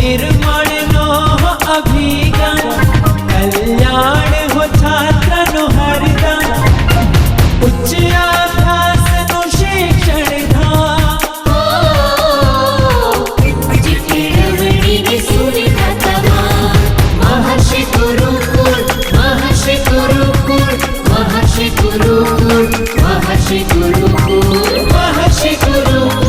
निर्माण नो अभिगम कल्याण हो छात्र नो हरदम उच्च अभ्यास नो शिक्षण धाम महर्षि गुरुकुल महर्षि गुरुकुल महर्षि गुरुकुल महर्षि गुरुकुल महर्षि Gurukul.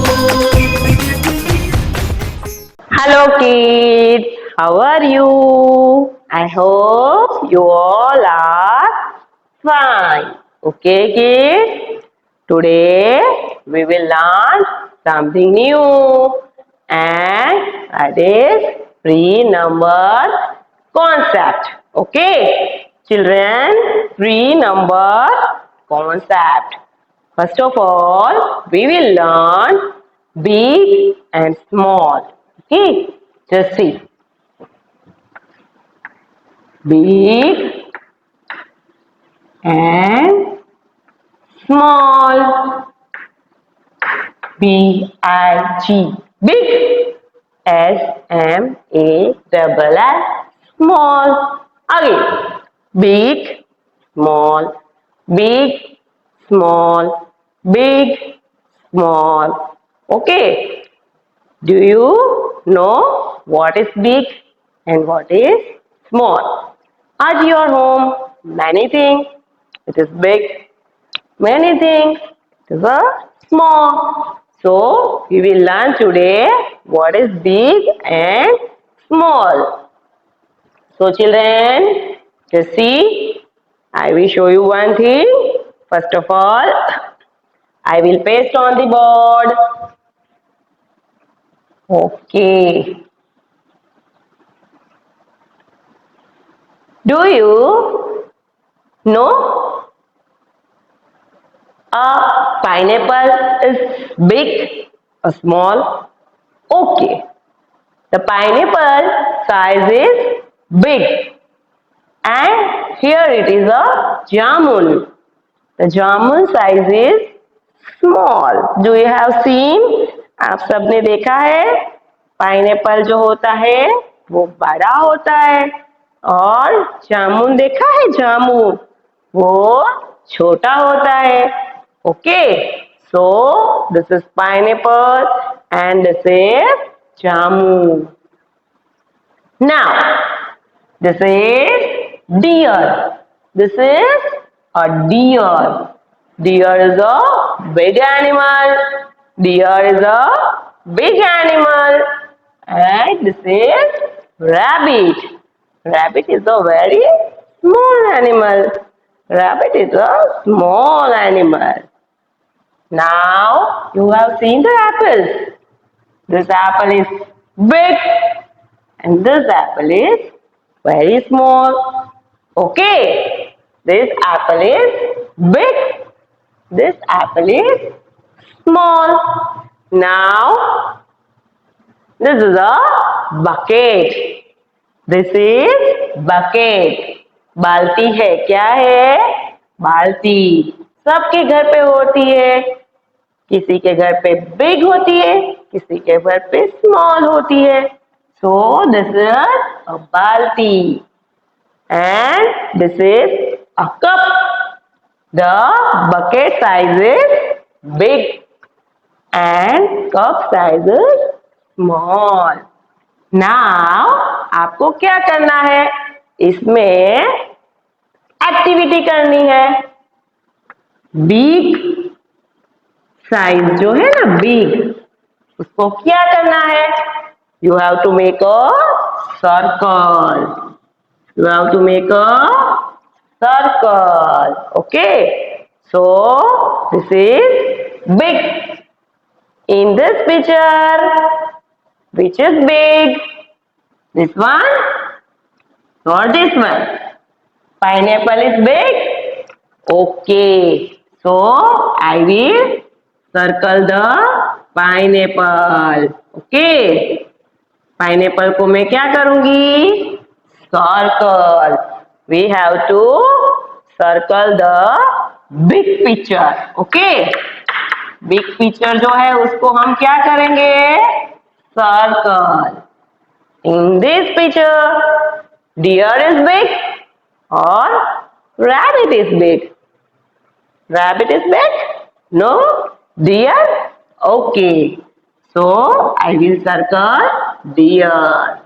Hello kids, how are you? I hope you all are fine. Okay kids, today we will learn something new and that is pre-number concept. Okay children, pre-number concept. First of all, we will learn big and small. Okay, just see. Big and small. B-I-G. Big. S-M-A-L-L. Small. Again. Big, small. Big, small. Big, small. Okay. Do you know what is big and what is small? At your home, many things it is big, many things it is small. So we will learn today what is big and small. So children, just see, I will show you one thing. First of all, I will paste on the board. Okay. Do you know a pineapple is big or small? Okay. The pineapple size is big and here it is a jamun. The jamun size is small. Do you have seen? आप सबने देखा है pineapple जो होता है वो बड़ा होता है और जामुन देखा है जामुन वो छोटा होता है. Okay so this is pineapple and this is jamun. Now this is deer. This is a deer. Deer is a big animal. Deer is a big animal. And this is rabbit. Rabbit is a very small animal. Rabbit is a small animal. Now you have seen the apples. This apple is big and this apple is very small. Okay, this apple is big. This apple is small. Now, this is a bucket. This is bucket. बाल्टी है. क्या है? बाल्टी. सबके घर पे होती है. किसी के घर पे बिग होती है, किसी के घर पे स्मॉल होती है. So, this is a बाल्टी. And this is a cup. The bucket size is big and cup size is small. Now आपको क्या करना है? इसमें एक्टिविटी करनी है. बिग साइज जो है ना बिग उसको क्या करना है? You have to make a circle. You have to make a circle. Okay, so this is big. In this picture, which is big? This one or this one? Pineapple is big. Okay, so I will circle the pineapple. Okay, pineapple को मैं क्या करूंगी? Circle. We have to circle the big picture. Okay, big picture जो है उसको हम क्या करेंगे? Circle. In this picture, deer is big or rabbit is big? Rabbit is big? No? Deer? Okay. So, I will circle deer.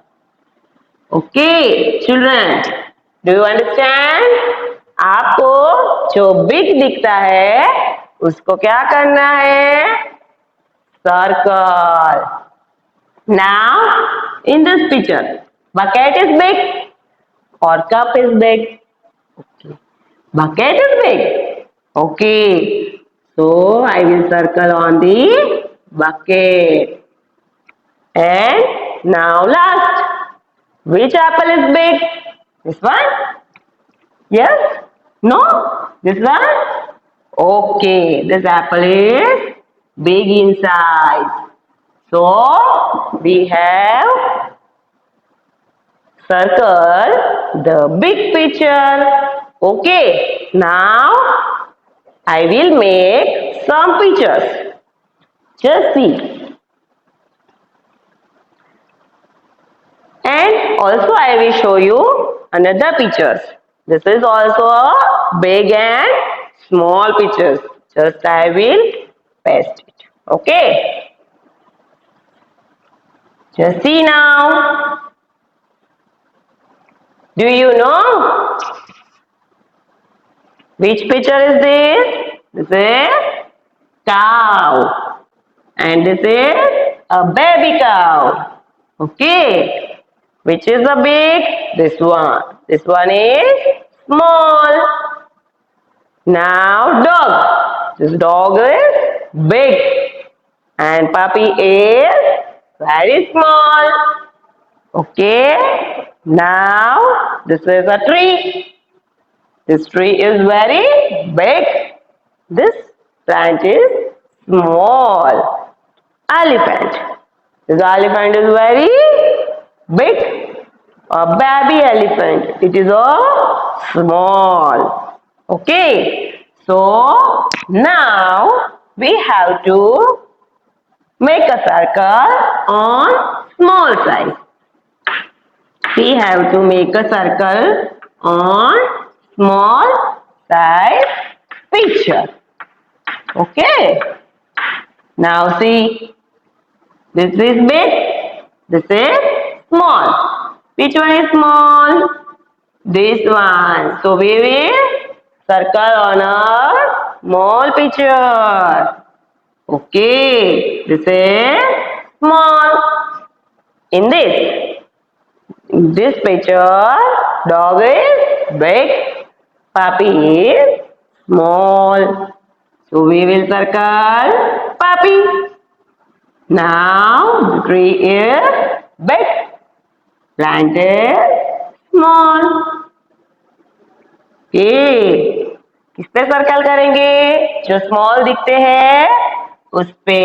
Okay, children. Do you understand? आपको जो big दिखता है उसको क्या करना है? Circle. Now, in this picture, bucket is big or cup is big? Okay. Bucket is big. Okay. So, I will circle on the bucket. And now last. Which apple is big? This one? Yes? No? This one? Okay. This apple is big in size. So, we have circle the big picture. Okay, now I will make some pictures. Just see. And also I will show you another pictures. This is also a big and small pictures. Just I will paste it. Okay. Just see now. Do you know which picture is this? This is cow. And this is a baby cow. Okay. Which is the big? This one. This one is small. Now dog. This dog is big. And puppy is very small. Okay. Now this is a tree. This tree is very big. This plant is small. Elephant. This elephant is very big. A baby elephant. It is a small. Okay. So now we have to make a circle on small size. We have to make a circle on small size picture. Okay. Now see, this is big, this is small. Which one is small? This one. So we will circle on a small picture. Okay. This is small. In this picture, dog is big, puppy is small. So we will circle puppy. Now the tree is big, plant is small. Okay. किस पे circle करेंगे? जो small दिखते हैं उस पे.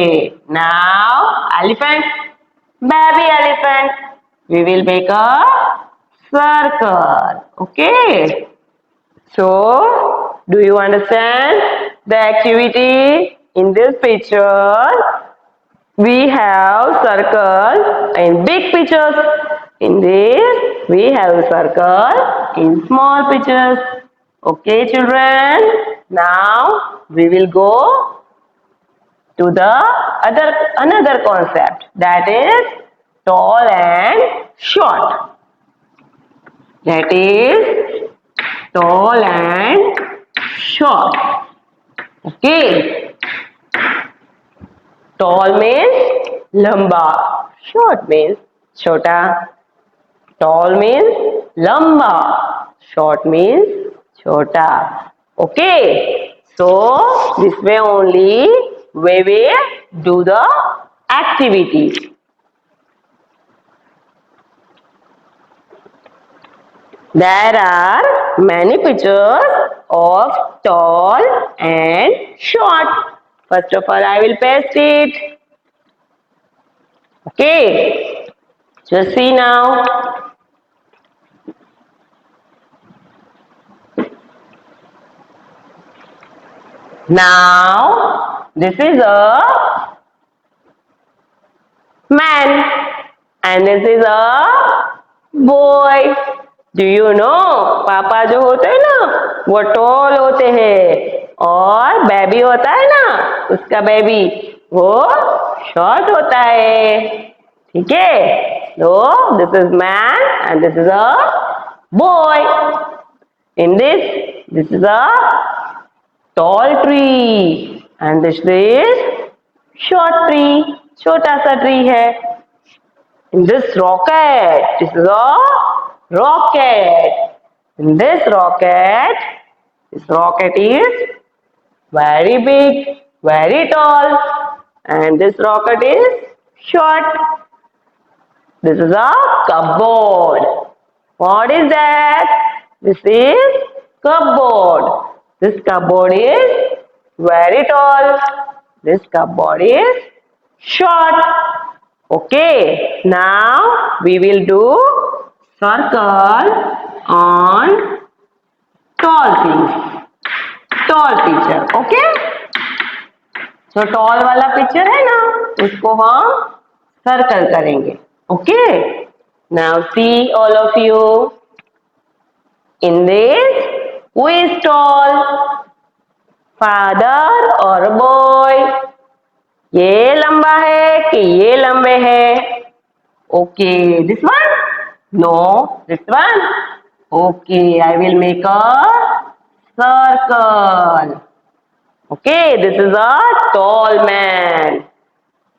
Now elephant, baby elephant. We will make a circle. Okay. So, do you understand the activity in this picture? We have circle in big pictures. In this, we have circle in small pictures. Okay, children. Now, we will go to the another concept, that is tall and short. That is tall and short. Okay. Tall means lamba. Short means chota. Tall means lamba. Short means chota. Okay. So this way only we will do the activity. There are many pictures of tall and short. First of all, I will paste it. Okay. Just see now. Now, this is a man and this is a boy. Do you know? पापा जो होते हैं ना वो toll होते हैं और baby होता है ना उसका बेबी वो शॉर्ट होता है. ठीक है. So this is man and this is a boy. In this is a tall tree and this is short tree. छोटा सा ट्री है. In this is a rocket. In this rocket is very big, very tall, and this rocket is short. This is a cupboard. What is that? This is cupboard. This cupboard is very tall. This cupboard is short. Okay, now we will do circle on tall things. Tall picture. Okay? जो tall वाला picture है ना उसको हम circle करेंगे. Okay? Now see all of you. In this, who is tall? Father or boy? ये लंबा है कि ये लंबे है? Okay, this one? No, this one? Okay, I will make a circle. Okay, this is a tall man.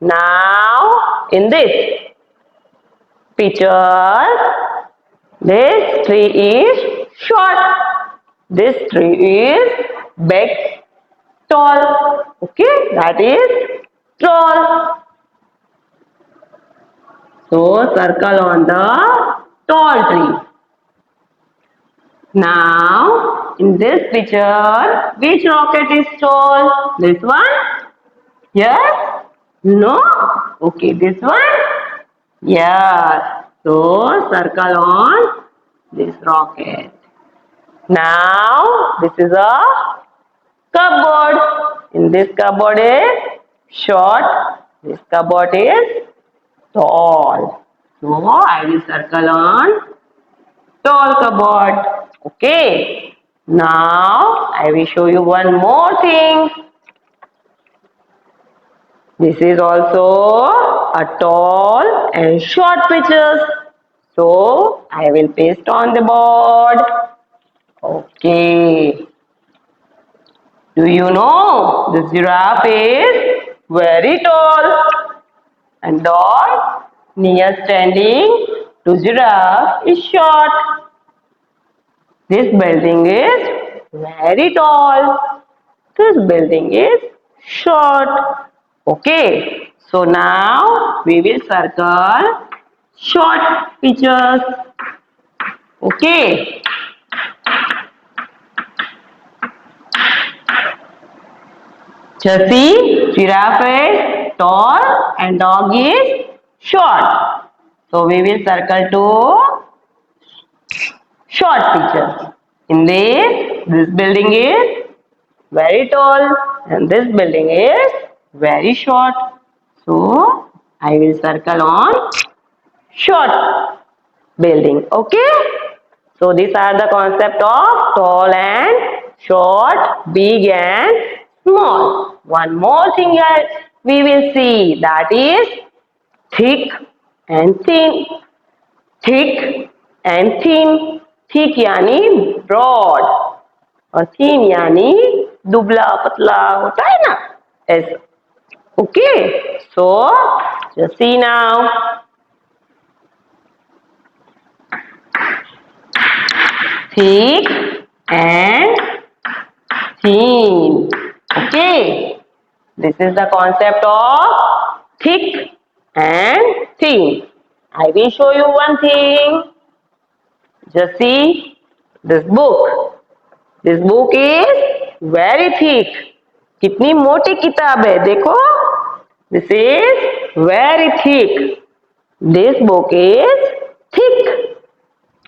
Now, in this picture, this tree is short. This tree is big, tall. Okay, that is tall. So circle on the tall tree. Now in this picture, which rocket is tall? This one? Yes? No? Okay, this one? Yes. So circle on this rocket. Now this is a cupboard. In this cupboard is short. This cupboard is tall. So I will circle on tall cupboard. Okay. Now I will show you one more thing. This is also a tall and short pictures. So I will paste on the board. Okay. Do you know this giraffe is very tall and dog near standing to giraffe is short. This building is very tall. This building is short. Okay. So now we will circle short pictures. Okay. See, giraffe is tall and dog is short. So we will circle two short pictures. In this building is very tall and this building is very short. So I will circle on short building. Okay. So these are the concept of tall and short, big and small. One more thing we will see, that is thick and thin. Thick and thin. Thick यानी broad और thin यानी दुबला पतला होता है ना ऐसा. Okay, so just see now. Thick and thin. Okay, this is the concept of thick and thin. I will show you one thing. Just see this book. This book is very thick. कितनी मोटी किताब है देखो. This is very thick. This book is thick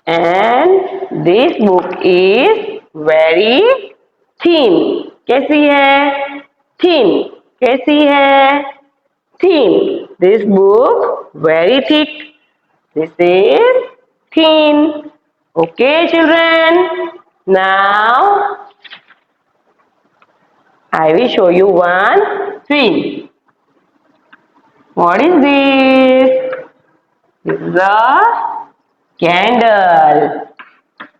and this book is very thin. कैसी है? Thin. कैसी है? Thin. This book very thick This is thin. Okay, children. Now I will show you one twin. What is this? This is a candle.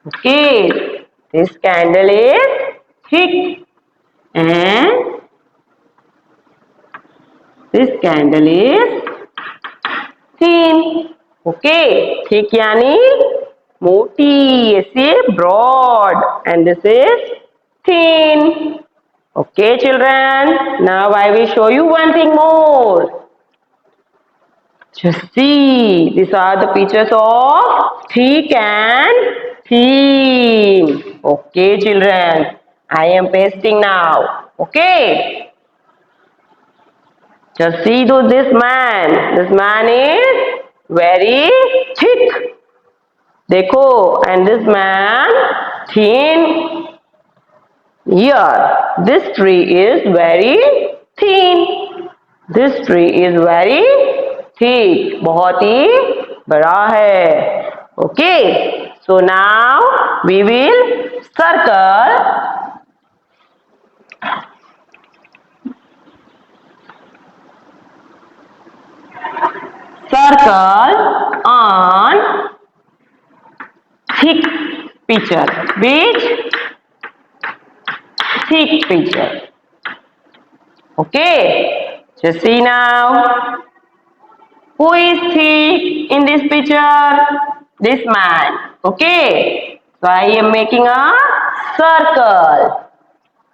Okay, this candle is thick and this candle is thin. Okay, thick यानी मोटी, ऐसे broad, and this is thin. Okay, children. Now I will show you one thing more. Just see, these are the pictures of thick and thin. Okay, children. I am pasting now. Okay. Just see to this man. This man is very thick. देखो, and this man thin. Here, this tree is very thin. This tree is very thick. बहुत ही बड़ा है. Okay. So now we will circle on thick picture. Which thick picture? Okay. Just see now. Who is thick in this picture? This man. Okay. So I am making a circle.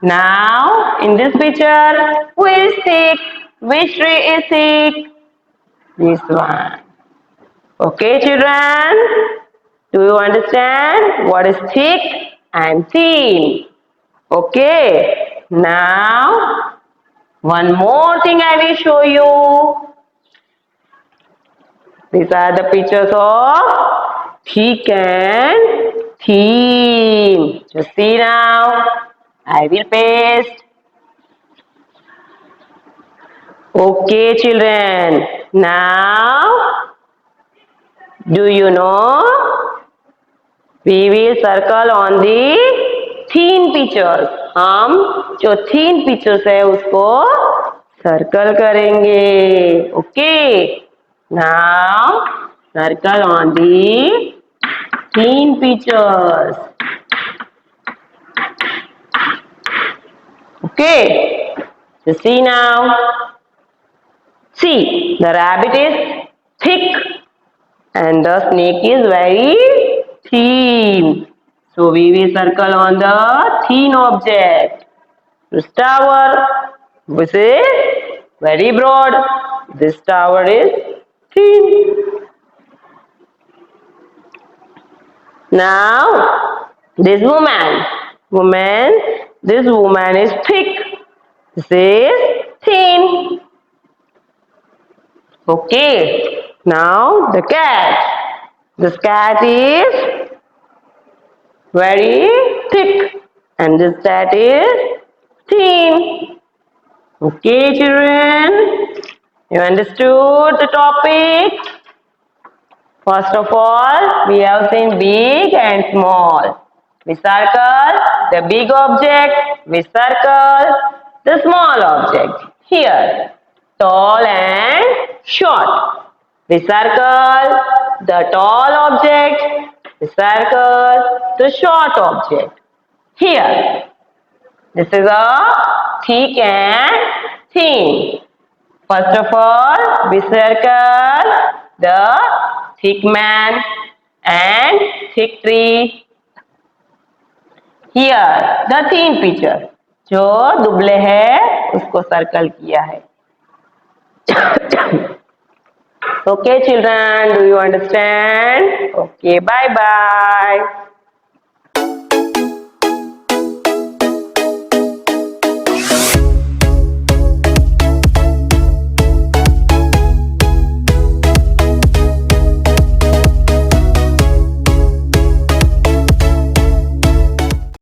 Now in this picture, who is thick? Which tree is thick? This one. Okay, children. Do you understand what is thick and thin? Okay. Now one more thing I will show you. These are the pictures of thick and thin. Just see now. I will paste. Okay, children. Now, do you know? We will circle on the thin pictures. हम जो thin pictures है उसको circle करेंगे. Okay. Now, circle on the thin pictures. Okay. So see now. See, the rabbit is thick and the snake is very thin. So we will circle on the thin object. This tower, which is very broad. This tower is thin. Now, this this woman is thick. This is thin. Okay. Now the cat. This cat is very thick and this cat is thin. Okay, children. You understood the topic? First of all, we have seen big and small. We circle the big object. We circle the small object. Here, tall and short. We circle the tall object. We circle the short object. Here, this is a thick and thin. First of all, we circle the thick man and thick tree. Here, the thin picture. जो दुबले है उसको circle किया है. Okay, children, do you understand? Okay, bye bye.